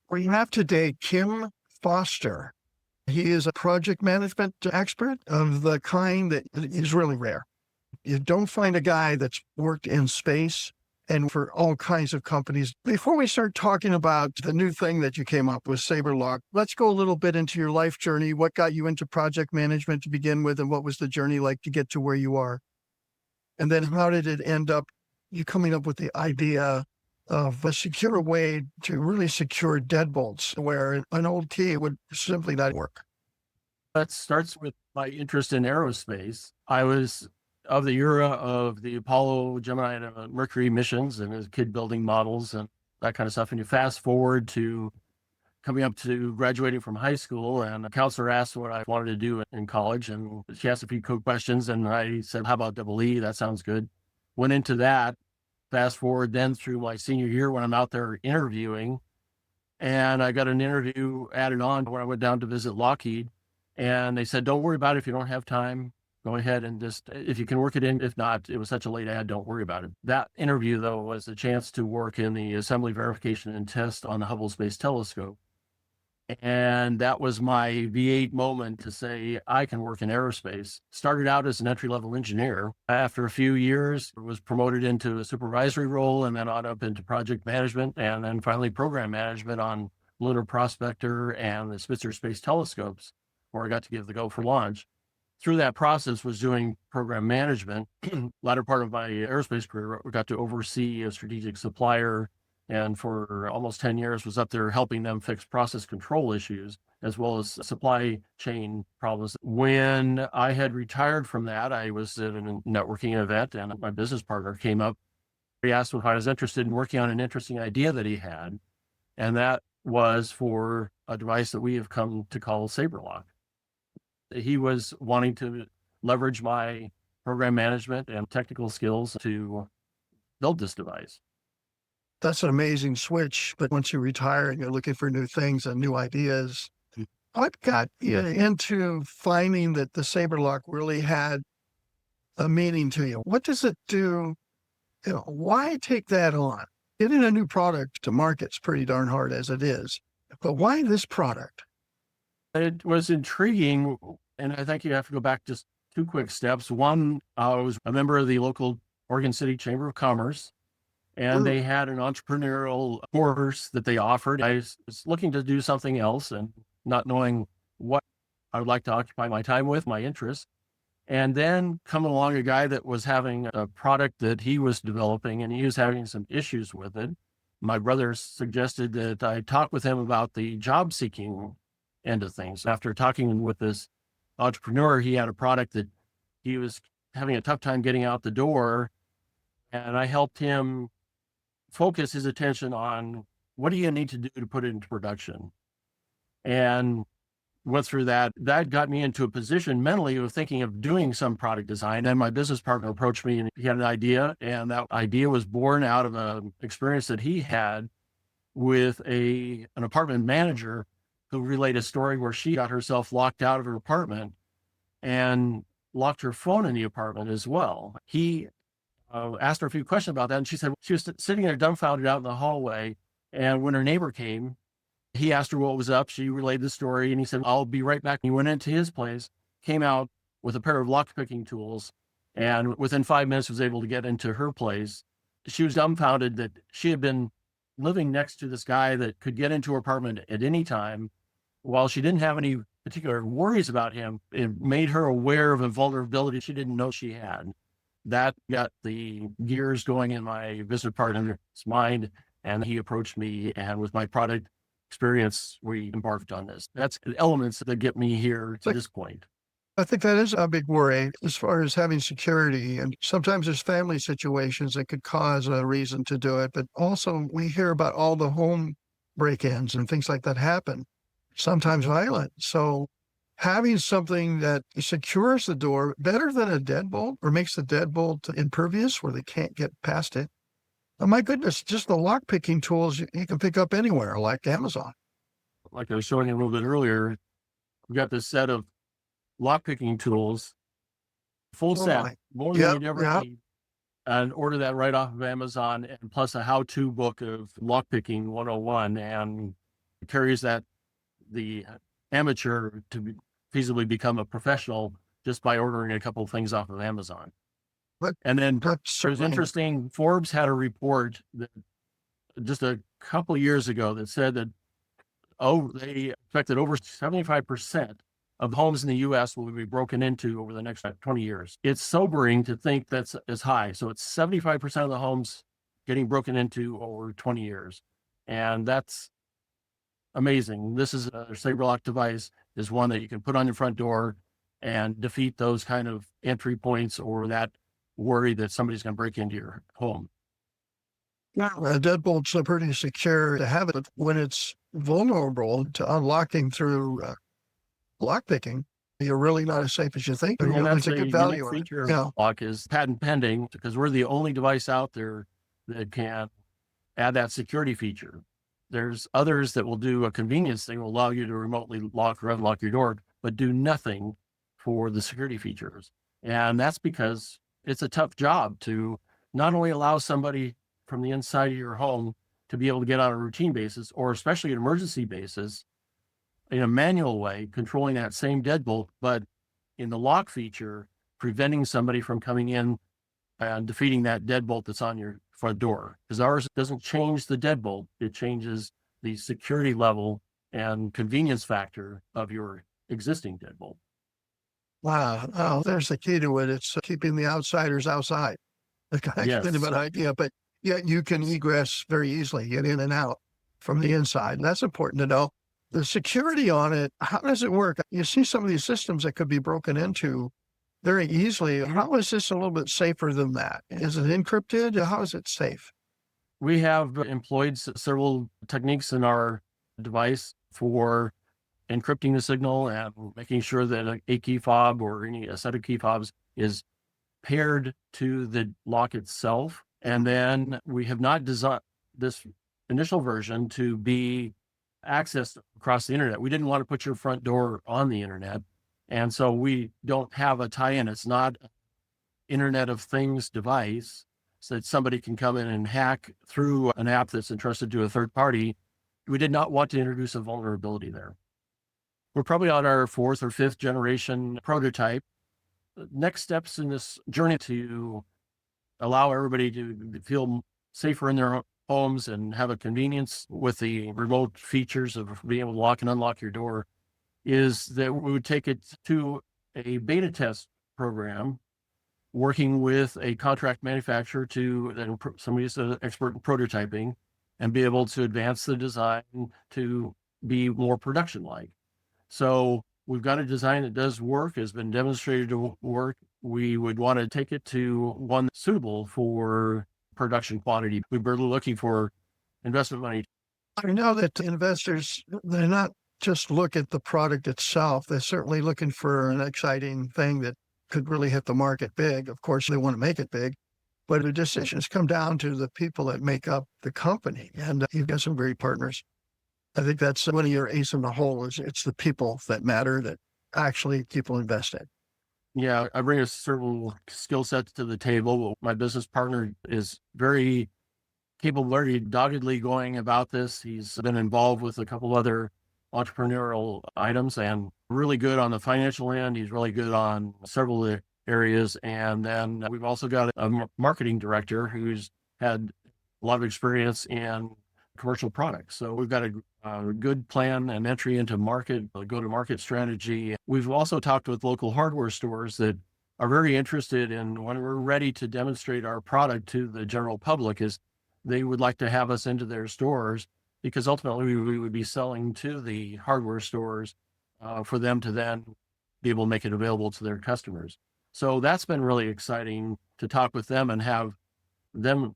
We have today Kim Foster. He is a project management expert of the kind that is really rare. You don't find a guy that's worked in space and for all kinds of companies. Before we start talking about the new thing that you came up with, Saber Lock, let's go a little bit into your life journey. What got you into project management to begin with, and what was the journey like to get to where you are? And then how did it end up you coming up with the idea of a secure way to really secure deadbolts where an old key would simply not work? That starts with my interest in aerospace. I was of the era of the Apollo, Gemini, and Mercury missions, and as a kid building models and that kind of stuff. And you fast forward to coming up to graduating from high school, and a counselor asked what I wanted to do in college, and she asked a few quick questions, and I said, "How about double E? That sounds good." Went into that. Fast forward then through my senior year when I'm out there interviewing, and I got an interview added on when I went down to visit Lockheed. And they said, "Don't worry about it if you don't have time. Go ahead and just, if you can work it in. If not, it was such a late ad, don't worry about it." That interview, though, was a chance to work in the assembly, verification, and test on the Hubble Space Telescope. And that was my V8 moment to say, I can work in aerospace. Started out as an entry-level engineer. After a few years, was promoted into a supervisory role and then on up into project management and then finally program management on Lunar, Prospector, and the Spitzer Space Telescopes, where I got to give the go for launch. Through that process was doing program management. Latter part of my aerospace career, we got to oversee a strategic supplier, and for almost 10 years was up there helping them fix process control issues as well as supply chain problems. When I had retired from that, I was at a networking event and my business partner came up. He asked if I was interested in working on an interesting idea that he had, and that was for a device that we have come to call SabreLock. He was wanting to leverage my program management and technical skills to build this device. That's an amazing switch. But once you retire and you're looking for new things and new ideas, what got you into finding that the Saber Lock really had a meaning to you? What does it do? Why take that on? Getting a new product to market's pretty darn hard as it is. But why this product? It was intriguing, and I think you have to go back just two quick steps. One, I was a member of the local Oregon City Chamber of Commerce, and they had an entrepreneurial course that they offered. I was looking to do something else and not knowing what I would like to occupy my time with, my interests. And then coming along a guy that was having a product that he was developing and he was having some issues with it. My brother suggested that I talk with him about the job seeking end of things. After talking with this entrepreneur, he had a product that he was having a tough time getting out the door. And I helped him focus his attention on what do you need to do to put it into production. And went through that. That got me into a position mentally of thinking of doing some product design. And my business partner approached me and he had an idea. And that idea was born out of an experience that he had with an apartment manager who relayed a story where she got herself locked out of her apartment and locked her phone in the apartment as well. He asked her a few questions about that. And she said she was sitting there dumbfounded out in the hallway. And when her neighbor came, he asked her what was up. She relayed the story and he said, "I'll be right back." He went into his place, came out with a pair of lock picking tools, and within 5 minutes was able to get into her place. She was dumbfounded that she had been living next to this guy that could get into her apartment at any time. While she didn't have any particular worries about him, it made her aware of a vulnerability she didn't know she had. That got the gears going in my business partner's mind, and he approached me, and with my product experience, we embarked on this. That's the elements that get me here to this point. I think that is a big worry as far as having security. And sometimes there's family situations that could cause a reason to do it. But also we hear about all the home break-ins and things like that happen, sometimes violent. So having something that secures the door better than a deadbolt or makes the deadbolt impervious where they can't get past it. Oh, my goodness, just the lock picking tools you can pick up anywhere, like Amazon. Like I was showing you a little bit earlier, we got this set of lock picking tools, full set, more than you'd ever need, and order that right off of Amazon, and plus a how-to book of lockpicking 101. And carries the amateur to feasibly become a professional just by ordering a couple of things off of Amazon. But And then that's it was certainly interesting. Forbes had a report that just a couple of years ago that said that, they expected over 75% of homes in the U.S. will be broken into over the next 20 years. It's sobering to think that's as high. So it's 75% of the homes getting broken into over 20 years. And that's amazing. This is a SabreLock device is one that you can put on your front door and defeat those kind of entry points or that worry that somebody's going to break into your home. Deadbolt's pretty secure to have it, but when it's vulnerable to unlocking through lockpicking, you're really not as safe as you think. And It's that's a a good unique value on it. feature Yeah. of Lock is patent pending because we're the only device out there that can add that security feature. There's others that will do a convenience thing, will allow you to remotely lock or unlock your door, but do nothing for the security features. And that's because it's a tough job to not only allow somebody from the inside of your home to be able to get on a routine basis, or especially an emergency basis, in a manual way, controlling that same deadbolt, but in the lock feature, preventing somebody from coming in and defeating that deadbolt that's on your front door. Because ours doesn't change the deadbolt, it changes the security level and convenience factor of your existing deadbolt. Wow. Oh, there's the key to it. It's keeping the outsiders outside. The kind of Yes. an idea, but yet you can egress very easily, get in and out from the inside. And that's important to know. The security on it, how does it work? You see some of these systems that could be broken into very easily. How is this a little bit safer than that? Is it encrypted? How is it safe? We have employed several techniques in our device for encrypting the signal and making sure that a key fob or a set of key fobs is paired to the lock itself. And then we have not designed this initial version to be accessed across the internet. We didn't want to put your front door on the internet. And so we don't have a tie-in. It's not an Internet of Things device so that somebody can come in and hack through an app that's entrusted to a third party. We did not want to introduce a vulnerability there. We're probably on our 4th or 5th generation prototype. Next steps in this journey to allow everybody to feel safer in their homes and have a convenience with the remote features of being able to lock and unlock your door is that we would take it to a beta test program, working with a contract manufacturer to somebody who's an expert in prototyping and be able to advance the design to be more production-like. So we've got a design that does work, has been demonstrated to work. We would want to take it to one suitable for production quantity. We're really looking for investment money. I know that investors, they're not just look at the product itself. They're certainly looking for an exciting thing that could really hit the market big. Of course, they want to make it big, but the decisions come down to the people that make up the company. And you've got some great partners. I think that's one of your ace in the hole is it's the people that matter that actually people invest in. Yeah, I bring a certain skill set to the table. My business partner is very capable, very doggedly going about this. He's been involved with a couple other entrepreneurial items and really good on the financial end. He's really good on several areas. And then we've also got a marketing director who's had a lot of experience in commercial products. So we've got a good plan and entry into market, a go-to-market strategy. We've also talked with local hardware stores that are very interested in when we're ready to demonstrate our product to the general public is they would like to have us into their stores because ultimately we would be selling to the hardware stores for them to then be able to make it available to their customers. So that's been really exciting to talk with them and have them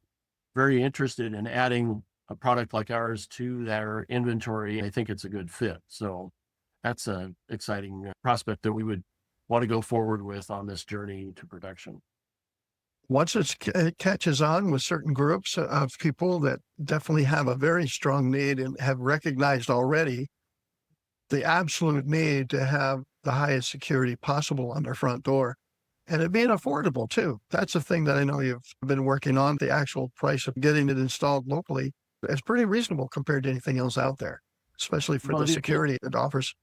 very interested in adding a product like ours to their inventory. I think it's a good fit. So that's an exciting prospect that we would want to go forward with on this journey to production. Once it catches on with certain groups of people that definitely have a very strong need and have recognized already the absolute need to have the highest security possible on their front door and it being affordable too. That's the thing that I know you've been working on. The actual price of getting it installed locally is pretty reasonable compared to anything else out there. especially for Well, the security it offers.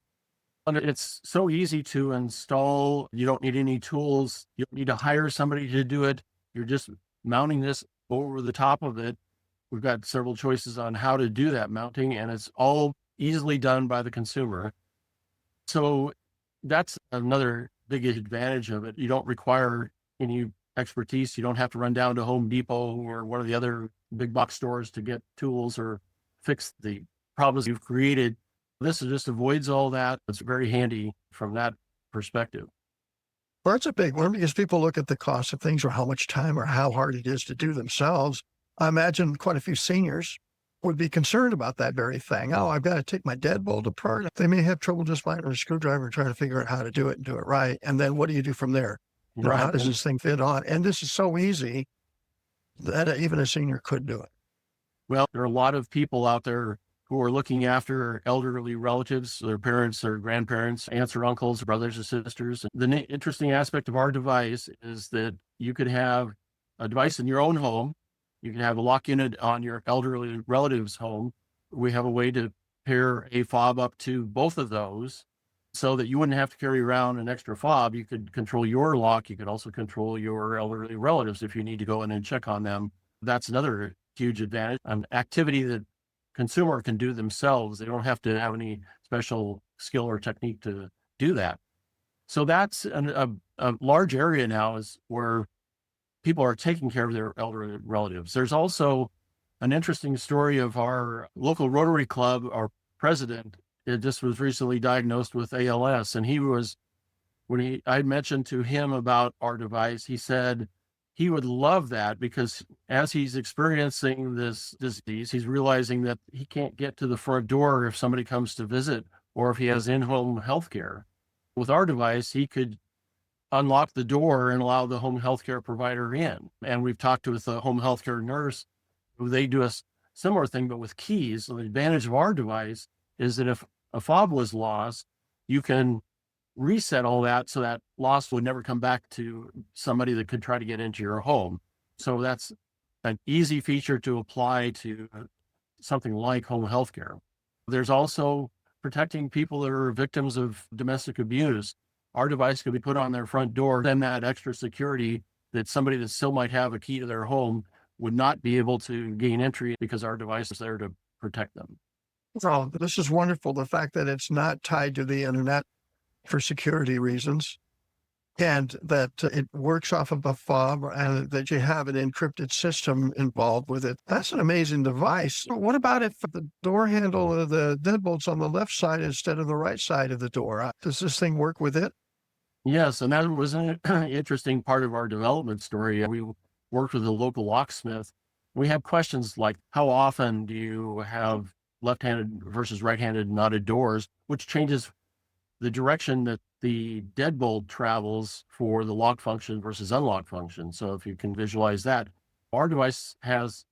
and it's so easy to install. You don't need any tools. You don't need to hire somebody to do it. You're just mounting this over the top of it. We've got several choices on how to do that mounting, and it's all easily done by the consumer. So that's another big advantage of it. You don't require any expertise. You don't have to run down to Home Depot or one of the other big box stores to get tools or fix the problems you've created. This just avoids all that. It's very handy from that perspective. Well, that's a big one because people look at the cost of things or how much time or how hard it is to do themselves. I imagine quite a few seniors would be concerned about that very thing. Oh, I've got to take my deadbolt apart. They may have trouble just finding a screwdriver and trying to figure out how to do it and do it right. And then what do you do from there? How Right. does this thing fit on? And this is so easy that even a senior could do it. Well, there are a lot of people out there who are looking after elderly relatives, their parents or grandparents, aunts or uncles, brothers or sisters. The interesting aspect of our device is that you could have a device in your own home. You can have a lock unit on your elderly relative's home. We have a way to pair a fob up to both of those so that you wouldn't have to carry around an extra fob. You could control your lock. You could also control your elderly relatives if you need to go in and check on them. That's another huge advantage. An activity that consumer can do themselves. They don't have to have any special skill or technique to do that. So that's a large area now is where people are taking care of their elderly relatives. There's also an interesting story of our local Rotary Club. Our president just was recently diagnosed with ALS, and I mentioned to him about our device, he said he would love that because as he's experiencing this disease, he's realizing that he can't get to the front door if somebody comes to visit or if he has in-home healthcare. With our device, he could unlock the door and allow the home healthcare provider in. And we've talked with a home healthcare nurse who they do a similar thing, but with keys. So the advantage of our device is that if a fob was lost, you can reset all that so that loss would never come back to somebody that could try to get into your home. So that's an easy feature to apply to something like home healthcare. There's also protecting people that are victims of domestic abuse. Our device could be put on their front door, then that extra security that somebody that still might have a key to their home would not be able to gain entry because our device is there to protect them. Oh, this is wonderful. The fact that it's not tied to the internet for security reasons and that it works off of a fob and that you have an encrypted system involved with it. That's an amazing device. What about if the door handle of the deadbolt's on the left side instead of the right side of the door? Does this thing work with it? Yes, and that was an interesting part of our development story. We worked with a local locksmith. We have questions like, how often do you have left-handed versus right-handed knotted doors, which changes the direction that the deadbolt travels for the lock function versus unlock function. So if you can visualize that, our device has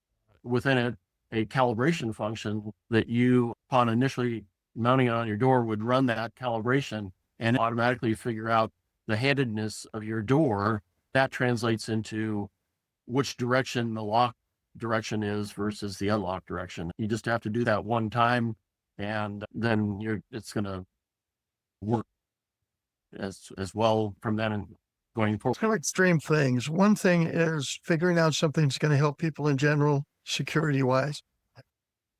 within it a calibration function that you, upon initially mounting it on your door, would run that calibration and automatically figure out the handedness of your door. That translates into which direction the lock direction is versus the unlock direction. You just have to do that one time, and then it's going to work as well from then and going forward. It's kind of extreme things. One thing is figuring out something that's going to help people in general, security wise.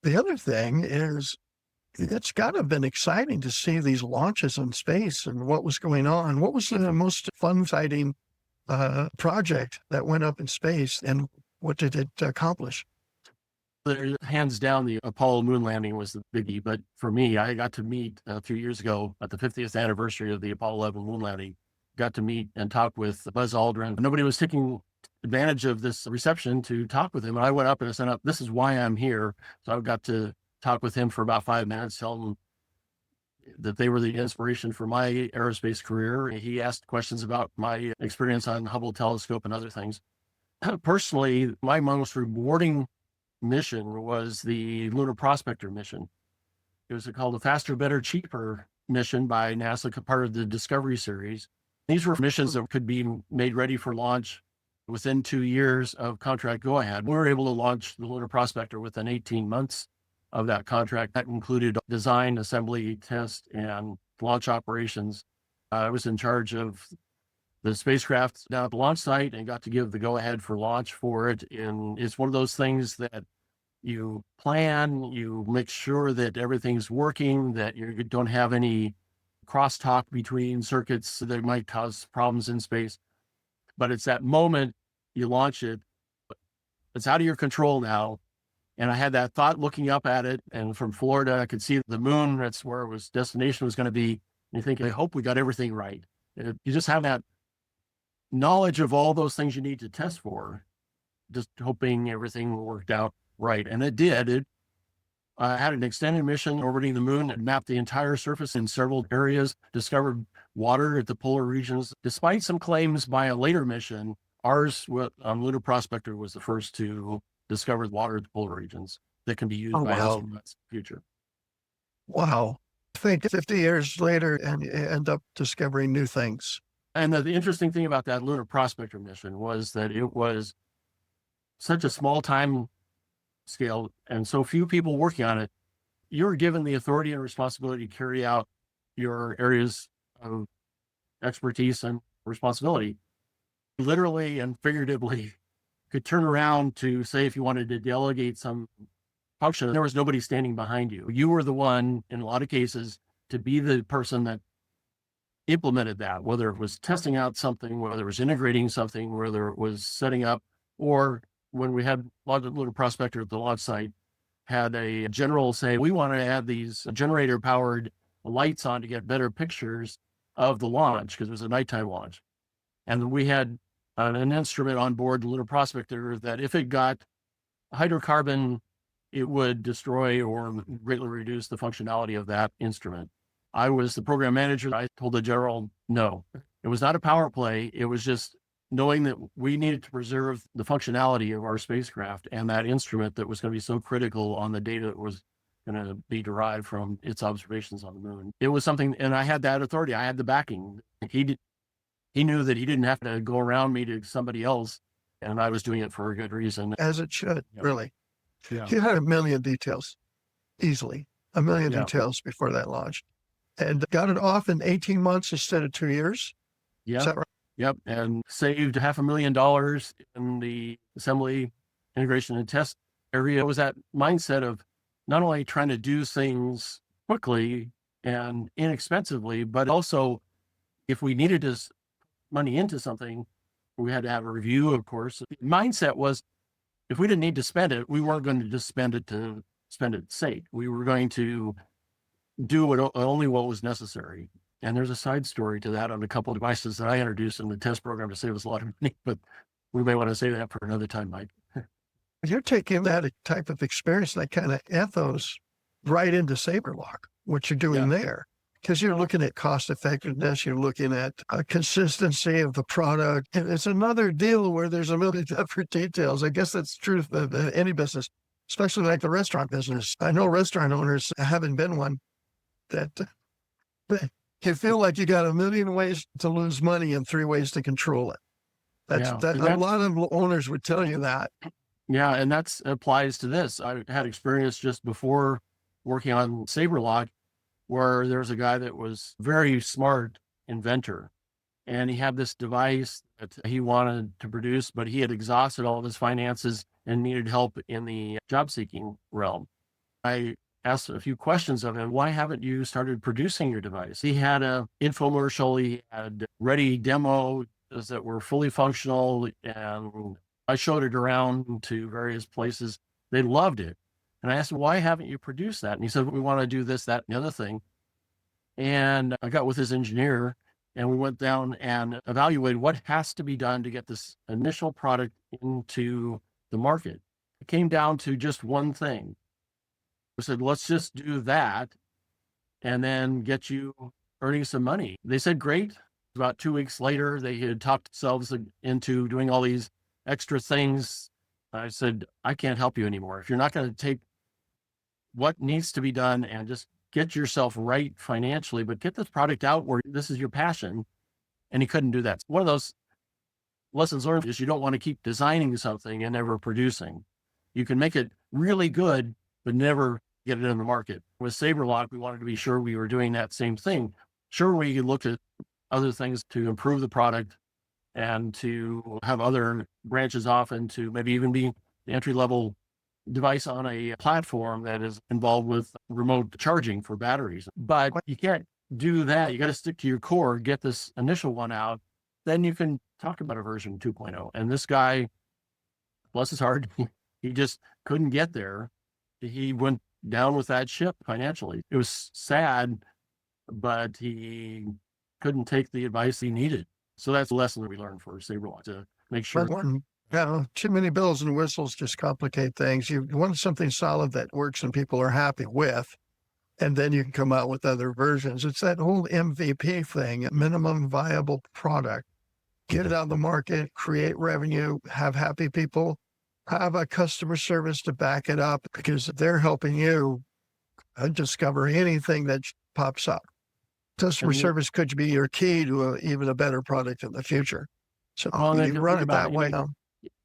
The other thing is it's got to have been exciting to see these launches in space and what was going on. What was the most fun, exciting project that went up in space and what did it accomplish? Hands down, the Apollo moon landing was the biggie. But for me, I got to meet a few years ago at the 50th anniversary of the Apollo 11 moon landing, got to meet and talk with Buzz Aldrin. Nobody was taking advantage of this reception to talk with him. And I went up and I said, this is why I'm here. So I got to talk with him for about 5 minutes, tell him that they were the inspiration for my aerospace career. He asked questions about my experience on Hubble telescope and other things. Personally, my most rewarding mission was the Lunar Prospector mission. It was called the Faster, Better, Cheaper mission by NASA, part of the Discovery series. These were missions that could be made ready for launch within 2 years of contract go-ahead. We were able to launch the Lunar Prospector within 18 months of that contract. That included design, assembly, test, and launch operations. I was in charge of the spacecraft down at the launch site and got to give the go-ahead for launch for it. And it's one of those things that you plan, you make sure that everything's working, that you don't have any crosstalk between circuits that might cause problems in space. But it's that moment you launch it, it's out of your control now. And I had that thought looking up at it, and from Florida, I could see the moon. That's where it was destination was going to be. And you think, I hope we got everything right. And you just have that knowledge of all those things you need to test for, just hoping everything worked out right. And it did. I had an extended mission orbiting the moon and mapped the entire surface in several areas, discovered water at the polar regions. Despite some claims by a later mission, ours on Lunar Prospector was the first to discover water at the polar regions that can be used by astronauts in the future. Wow. Think 50 years later and you end up discovering new things. And the interesting thing about that Lunar Prospector mission was that it was such a small time scale and so few people working on it. You were given the authority and responsibility to carry out your areas of expertise and responsibility. Literally and figuratively could turn around to say, if you wanted to delegate some function, there was nobody standing behind you. You were the one, in a lot of cases, to be the person that implemented that, whether it was testing out something, whether it was integrating something, whether it was setting up, or when we had Lunar Prospector at the launch site, had a general say, we want to add these generator powered lights on to get better pictures of the launch, because it was a nighttime launch. And we had an instrument on board the Lunar Prospector that if it got hydrocarbon, it would destroy or greatly reduce the functionality of that instrument. I was the program manager. I told the general, no, it was not a power play. It was just knowing that we needed to preserve the functionality of our spacecraft and that instrument that was going to be so critical on the data that was going to be derived from its observations on the moon. It was something, and I had that authority. I had the backing. He knew that he didn't have to go around me to somebody else, and I was doing it for a good reason. As it should, really. Yeah. You had a million details, easily, a million details before that launch. And got it off in 18 months instead of 2 years. Yeah. Is that right? Yep. And saved $500,000 in the assembly, integration, and test area. It was that mindset of not only trying to do things quickly and inexpensively, but also if we needed to money into something, we had to have a review, of course. The mindset was, if we didn't need to spend it, we weren't going to just spend its sake. We were going to do only what was necessary. And there's a side story to that on a couple of devices that I introduced in the test program to save us a lot of money, but we may want to say that for another time, Mike. You're taking that type of experience, that kind of ethos, right into SabreLock, what you're doing there. Because you're looking at cost effectiveness, you're looking at consistency of the product. And it's another deal where there's a million different details. I guess that's true of any business, especially like the restaurant business. I know restaurant owners, having been one, that you feel like you got a million ways to lose money and 3 ways to control it. A lot of owners would tell you that. Yeah, and that applies to this. I had experience just before working on SabreLock, where there was a guy that was very smart inventor, and he had this device that he wanted to produce, but he had exhausted all of his finances and needed help in the job seeking realm. I asked a few questions of him. Why haven't you started producing your device? He had an infomercial. He had ready demos that were fully functional, and I showed it around to various places. They loved it. And I asked him, why haven't you produced that? And he said, we want to do this, that, and the other thing. And I got with his engineer, and we went down and evaluated what has to be done to get this initial product into the market. It came down to just one thing. We said, let's just do that and then get you earning some money. They said, great. About 2 weeks later, they had talked themselves into doing all these extra things. I said, I can't help you anymore. If you're not going to take what needs to be done and just get yourself right financially, but get this product out where this is your passion. And he couldn't do that. One of those lessons learned is you don't want to keep designing something and never producing. You can make it really good, but never get it in the market. With SabreLock, we wanted to be sure we were doing that same thing. Sure, we looked at other things to improve the product and to have other branches off and to maybe even be the entry-level device on a platform that is involved with remote charging for batteries. But you can't do that. You got to stick to your core, get this initial one out. Then you can talk about a version 2.0. And this guy, bless his heart, he just couldn't get there. He went down with that ship financially. It was sad, but he couldn't take the advice he needed. So that's a lesson that we learned for SabreLock, to make sure. Too many bells and whistles just complicate things. You want something solid that works and people are happy with, and then you can come out with other versions. It's that whole MVP thing, minimum viable product. Get it out of the market, create revenue, have happy people, have a customer service to back it up, because they're helping you discover anything that pops up. Customer service could be your key to even a better product in the future. So you run it that way.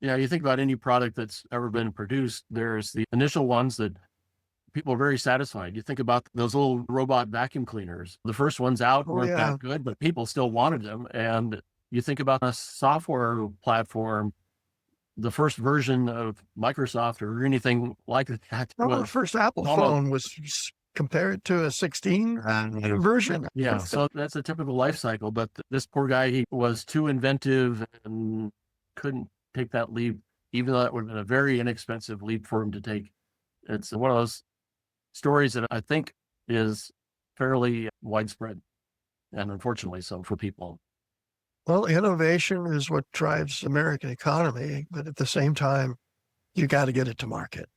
You think about any product that's ever been produced, there's the initial ones that people are very satisfied. You think about those little robot vacuum cleaners. The first ones out weren't that good, but people still wanted them. And you think about a software platform, the first version of Microsoft or anything like that. The first Apple phone was compared to a 16 version. Yeah, so that's a typical life cycle. But this poor guy, he was too inventive and couldn't take that leap, even though that would have been a very inexpensive leap for him to take. It's one of those stories that I think is fairly widespread, and unfortunately so for people. Well, innovation is what drives American economy, but at the same time, you got to get it to market.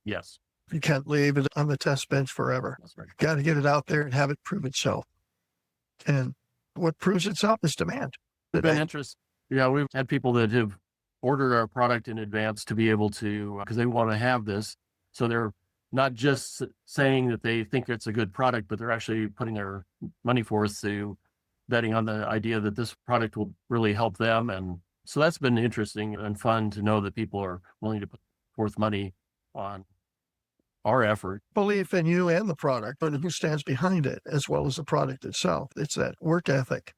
Yes. You can't leave it on the test bench forever. That's right. You got to get it out there and have it prove itself. And what proves itself is demand. It's been interesting. Yeah, we've had people that have ordered our product in advance to be able to, because they want to have this. So they're not just saying that they think it's a good product, but they're actually putting their money forth to betting on the idea that this product will really help them. And so that's been interesting and fun to know that people are willing to put forth money on our effort. Belief in you and the product, but who stands behind it, as well as the product itself. It's that work ethic,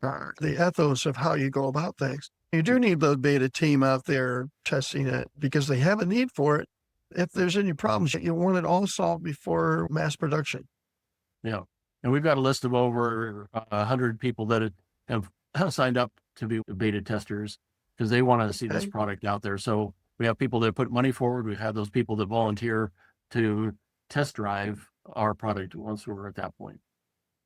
the ethos of how you go about things. You do need the beta team out there testing it, because they have a need for it. If there's any problems, you want it all solved before mass production. Yeah. And we've got a list of over 100 people that have signed up to be beta testers because they want to see this product out there. So we have people that put money forward. We have those people that volunteer to test drive our product once we're at that point.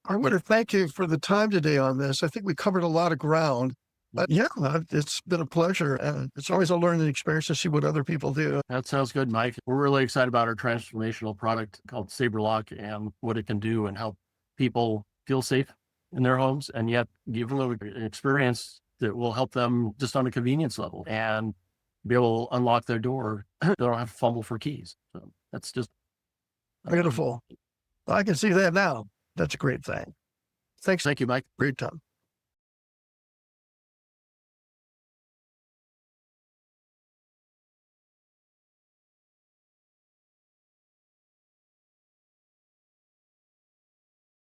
I want to thank you for the time today on this. I think we covered a lot of ground. But yeah, it's been a pleasure. And it's always a learning experience to see what other people do. That sounds good, Mike. We're really excited about our transformational product called SabreLock and what it can do and help people feel safe in their homes, and yet give them an experience that will help them just on a convenience level and be able to unlock their door. They don't have to fumble for keys. So that's just beautiful. I can see that now. That's a great thing. Thanks. Thank you, Mike. Great time.